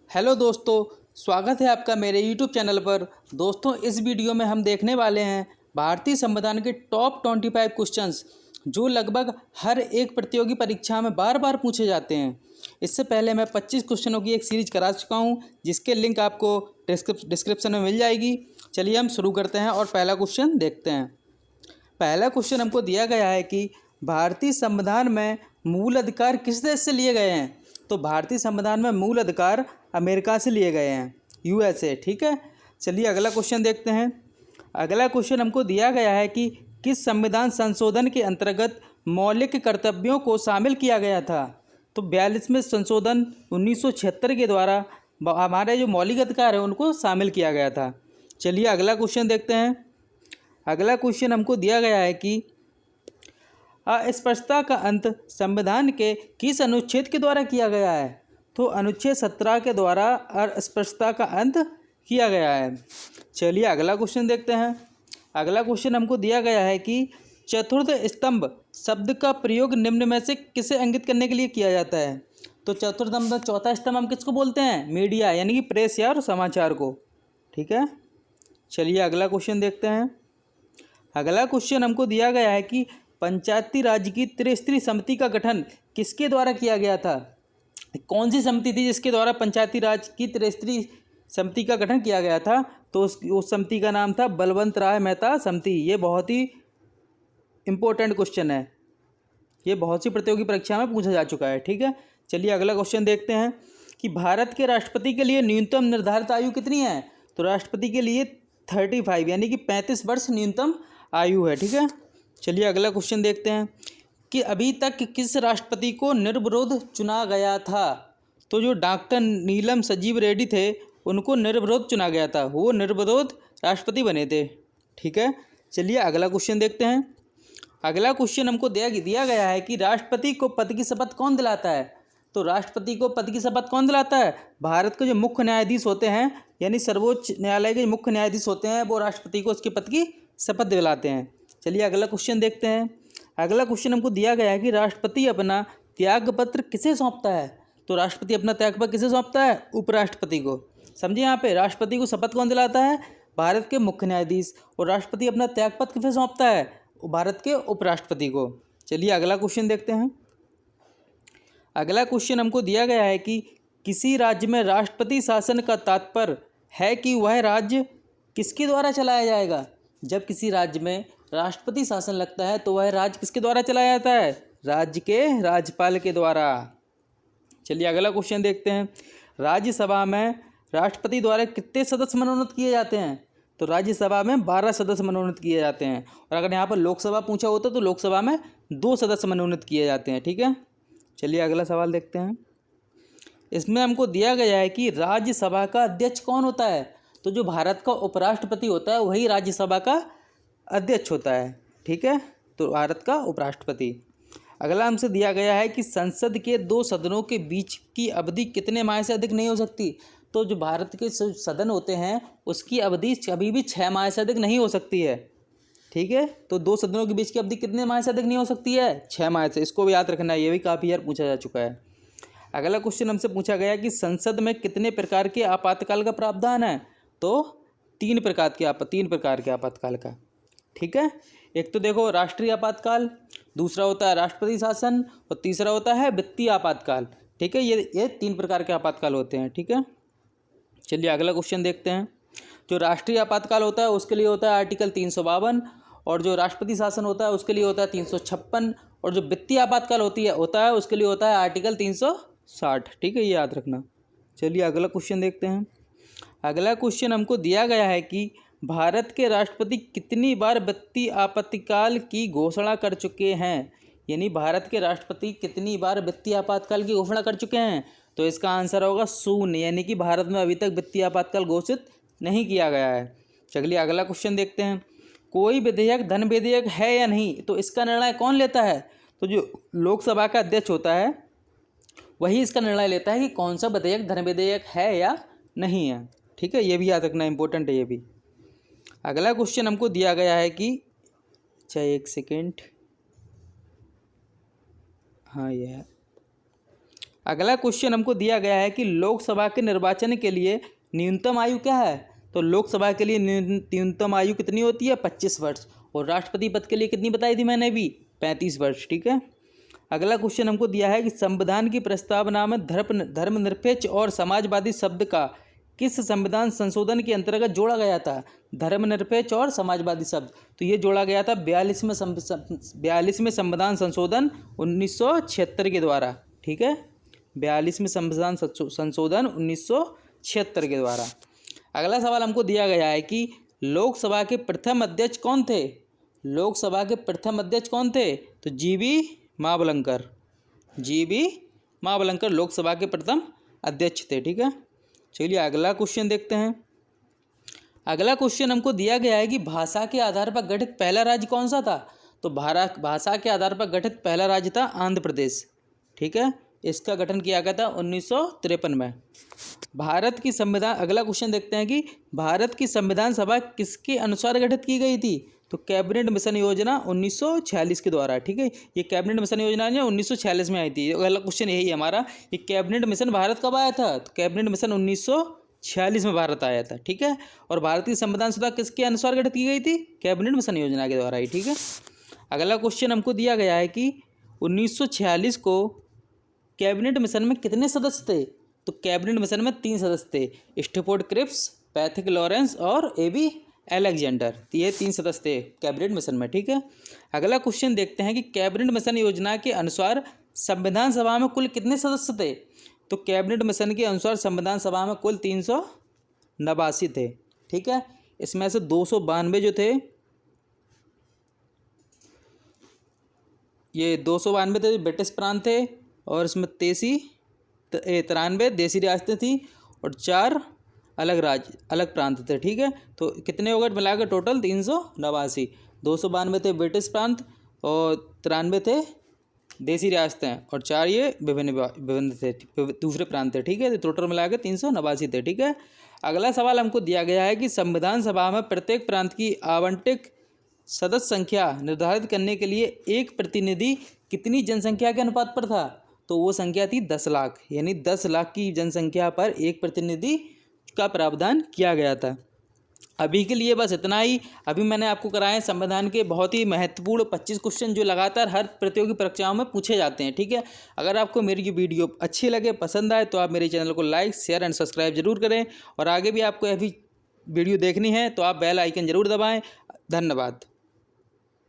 Hello दोस्तों, स्वागत है आपका मेरे यूट्यूब चैनल पर। दोस्तों, इस वीडियो में हम देखने वाले हैं भारतीय संविधान के टॉप 25 क्वेश्चंस जो लगभग हर एक प्रतियोगी परीक्षा में बार बार पूछे जाते हैं। इससे पहले मैं 25 क्वेश्चनों की एक सीरीज करा चुका हूं, जिसके लिंक आपको डिस्क्रिप्शन में मिल जाएगी। चलिए हम शुरू करते हैं और पहला क्वेश्चन देखते हैं। पहला क्वेश्चन हमको दिया गया है कि भारतीय संविधान में मूल अधिकार किस देश से लिए गए हैं। तो भारतीय संविधान में मूल अधिकार अमेरिका से लिए गए हैं, यूएसए। ठीक है, चलिए अगला क्वेश्चन देखते हैं। अगला क्वेश्चन हमको दिया गया है कि किस संविधान संशोधन के अंतर्गत मौलिक कर्तव्यों को शामिल किया गया था। तो 42वें संशोधन 1976 के द्वारा हमारे जो मौलिक अधिकार है उनको शामिल किया गया था। चलिए अगला क्वेश्चन देखते हैं। अगला क्वेश्चन हमको दिया गया है कि अस्पृश्यता का अंत संविधान के किस अनुच्छेद के द्वारा किया गया है। तो अनुच्छेद 17 के द्वारा अस्पृश्यता का अंत किया गया है। चलिए अगला क्वेश्चन देखते हैं। अगला क्वेश्चन हमको दिया गया है कि चतुर्थ स्तंभ शब्द का प्रयोग निम्न में से किसे इंगित करने के लिए किया जाता है। तो चतुर्थ स्तंभ, चौथा स्तंभ हम किसको बोलते हैं? मीडिया, यानी कि प्रेस या समाचार को। ठीक है, चलिए अगला क्वेश्चन देखते हैं। अगला क्वेश्चन हमको दिया गया है कि पंचायती राज की त्रिस्तरीय समिति का गठन किसके द्वारा किया गया था। कौन सी समिति थी जिसके द्वारा पंचायती राज की त्रिस्तरीय समिति का गठन किया गया था। तो उस समिति का नाम था बलवंत राय मेहता समिति। ये बहुत ही इम्पोर्टेंट क्वेश्चन है, ये बहुत सी प्रतियोगी परीक्षा में पूछा जा चुका है। ठीक है, चलिए अगला क्वेश्चन देखते हैं कि भारत के राष्ट्रपति के लिए न्यूनतम निर्धारित आयु कितनी है। तो राष्ट्रपति के लिए 35 यानी कि 35 वर्ष न्यूनतम आयु है। ठीक है, चलिए अगला क्वेश्चन देखते हैं कि अभी तक किस राष्ट्रपति को निर्विरोध चुना गया था। तो जो डॉक्टर नीलम संजीव रेड्डी थे उनको निर्विरोध चुना गया था, वो निर्विरोध राष्ट्रपति बने थे। ठीक है, चलिए अगला क्वेश्चन देखते हैं। अगला क्वेश्चन हमको दिया गया है कि राष्ट्रपति को पद की शपथ कौन दिलाता है। तो राष्ट्रपति को पद की शपथ कौन दिलाता है? भारत के जो मुख्य न्यायाधीश होते हैं, यानी सर्वोच्च न्यायालय के मुख्य न्यायाधीश होते हैं, वो राष्ट्रपति को उसके पद की शपथ दिलाते हैं। चलिए अगला क्वेश्चन देखते हैं। अगला क्वेश्चन हमको दिया गया है कि राष्ट्रपति अपना त्यागपत्र किसे सौंपता है। तो राष्ट्रपति अपना त्यागपत्र किसे सौंपता है? उपराष्ट्रपति को। समझिए, यहाँ पे राष्ट्रपति को शपथ कौन दिलाता है? भारत के मुख्य न्यायाधीश। और राष्ट्रपति अपना त्यागपत्र किसे सौंपता है? भारत के उपराष्ट्रपति को। चलिए अगला क्वेश्चन देखते हैं। अगला क्वेश्चन हमको दिया गया है कि किसी राज्य में राष्ट्रपति शासन का तात्पर्य है कि वह राज्य किसके द्वारा चलाया जाएगा। जब किसी राज्य में राष्ट्रपति शासन लगता है तो वह राज्य किसके द्वारा चलाया जाता है? राज्य के राज्यपाल के द्वारा। चलिए अगला क्वेश्चन देखते हैं। राज्यसभा में राष्ट्रपति द्वारा कितने सदस्य मनोनीत किए जाते हैं। तो राज्यसभा में 12 सदस्य मनोनीत किए जाते हैं। और अगर यहाँ पर लोकसभा पूछा होता तो लोकसभा में 2 सदस्य मनोनीत किए जाते हैं। ठीक है, चलिए अगला सवाल देखते हैं। इसमें हमको दिया गया है कि राज्यसभा का अध्यक्ष कौन होता है। तो जो भारत का उपराष्ट्रपति होता है वही राज्यसभा का अध्यक्ष होता है। ठीक है, तो भारत का उपराष्ट्रपति। अगला हमसे दिया गया है कि संसद के 2 सदनों के बीच की अवधि कितने माह से अधिक नहीं हो सकती। तो जो भारत के सदन होते हैं उसकी अवधि कभी भी 6 माह से अधिक नहीं हो सकती है। ठीक है, तो 2 सदनों के बीच की अवधि कितने माह से अधिक नहीं हो सकती है? 6 माह से। इसको भी याद रखना है, ये भी काफ़ी बार पूछा जा चुका है। अगला क्वेश्चन हमसे पूछा गया कि संसद में कितने प्रकार के आपातकाल का प्रावधान है। तो 3 प्रकार के आपातकाल का। ठीक है, एक तो देखो राष्ट्रीय आपातकाल, दूसरा होता है राष्ट्रपति शासन और तीसरा होता है वित्तीय आपातकाल। ठीक है, ये 3 प्रकार के आपातकाल होते हैं। ठीक है, चलिए अगला क्वेश्चन देखते हैं। जो राष्ट्रीय आपातकाल होता है उसके लिए होता है आर्टिकल 352, और जो राष्ट्रपति शासन होता है उसके लिए होता है 356, और जो वित्तीय आपातकाल होता है उसके लिए होता है आर्टिकल 360। ठीक है, ये याद रखना। चलिए अगला क्वेश्चन देखते हैं। अगला क्वेश्चन हमको दिया गया है कि भारत के राष्ट्रपति कितनी बार वित्तीय आपातकाल की घोषणा कर चुके हैं। यानी भारत के राष्ट्रपति कितनी बार वित्तीय आपातकाल की घोषणा कर चुके हैं। तो इसका आंसर होगा 0, यानी कि भारत में अभी तक वित्तीय आपातकाल घोषित नहीं किया गया है। चलिए अगला क्वेश्चन देखते हैं। कोई विधेयक धन विधेयक है या नहीं, तो इसका निर्णय कौन लेता है। तो जो लोकसभा का अध्यक्ष होता है वही इसका निर्णय लेता है कि कौन सा विधेयक धन विधेयक है या नहीं है। ठीक है, ये भी याद रखना इंपॉर्टेंट है ये भी। अगला क्वेश्चन हमको दिया गया है कि एक सेकेंड, हाँ ये है। अगला क्वेश्चन हमको दिया गया है कि लोकसभा के निर्वाचन के लिए न्यूनतम आयु क्या है। तो लोकसभा के लिए न्यूनतम आयु कितनी होती है, 25 वर्ष। और राष्ट्रपति पद के लिए कितनी बताई थी मैंने अभी, 35 वर्ष। ठीक है। अगला क्वेश्चन हमको दिया है कि संविधान की प्रस्तावना में धर्मनिरपेक्ष और समाजवादी शब्द का किस संविधान संशोधन के अंतर्गत जोड़ा गया था। धर्मनिरपेक्ष और समाजवादी शब्द, तो ये जोड़ा गया था 42वें संविधान संशोधन 1976 के द्वारा। ठीक है, 42वें संविधान संशोधन 1976 के द्वारा। अगला सवाल हमको दिया गया है कि लोकसभा के प्रथम अध्यक्ष कौन थे। लोकसभा के प्रथम अध्यक्ष कौन थे, तो जीवी महाबलंकर लोकसभा के प्रथम अध्यक्ष थे। ठीक है, चलिए अगला क्वेश्चन देखते हैं। अगला क्वेश्चन हमको दिया गया है कि भाषा के आधार पर गठित पहला राज्य कौन सा था। तो भाषा के आधार पर गठित पहला राज्य था आंध्र प्रदेश। ठीक है, इसका गठन किया गया था 1953 में। भारत की संविधान, अगला क्वेश्चन देखते हैं कि भारत की संविधान सभा किसके अनुसार गठित की गई थी। तो कैबिनेट मिशन योजना 1946 के द्वारा। ठीक है, ये कैबिनेट मिशन योजना 1946 में आई थी। अगला क्वेश्चन यही है हमारा, ये कैबिनेट मिशन भारत कब आया था। तो कैबिनेट मिशन 1946 में भारत आया था। ठीक है, और भारत की संविधान सभा किसके अनुसार गठित की गई थी, कैबिनेट मिशन योजना के द्वारा ही। ठीक है, अगला क्वेश्चन हमको दिया गया है कि 1946 को कैबिनेट मिशन में कितने सदस्य थे। तो कैबिनेट मिशन में 3 सदस्य थे, स्टेफोर्ड क्रिप्स, पैथिक लॉरेंस और एबी अलेक्जेंडर। तो ये 3 सदस्य थे कैबिनेट मिशन में। ठीक है, अगला क्वेश्चन देखते हैं कि कैबिनेट मिशन योजना के अनुसार संविधान सभा में कुल कितने सदस्य थे। तो कैबिनेट मिशन के अनुसार संविधान सभा में कुल 389 थे। ठीक है, इसमें से 292 जो थे, ये 292 थे ब्रिटिश प्रांत थे, और इसमें 93 देसी रियासतें थी और 4 अलग प्रांत थे। ठीक है, तो कितने हो गए मिलाकर टोटल 389। 292 थे ब्रिटिश प्रांत और 93 थे देसी रियासतें और 4 ये विभिन्न थे, दूसरे प्रांत थे। ठीक है, तो टोटल मिलाकर 389 थे। ठीक है, अगला सवाल हमको दिया गया है कि संविधान सभा में प्रत्येक प्रांत की आवंटित सदस्य संख्या निर्धारित करने के लिए एक प्रतिनिधि कितनी जनसंख्या के अनुपात पर था। तो वो संख्या थी 10 लाख, यानी 10 लाख की जनसंख्या पर एक प्रतिनिधि का प्रावधान किया गया था। अभी के लिए बस इतना ही। अभी मैंने आपको कराए संविधान के बहुत ही महत्वपूर्ण 25 क्वेश्चन जो लगातार हर प्रतियोगी परीक्षाओं में पूछे जाते हैं। ठीक है, अगर आपको मेरी ये वीडियो अच्छी लगे, पसंद आए, तो आप मेरे चैनल को लाइक, शेयर एंड सब्सक्राइब जरूर करें। और आगे भी आपको अभी वीडियो देखनी है तो आप बेल आइकन जरूर दबाएँ। धन्यवाद।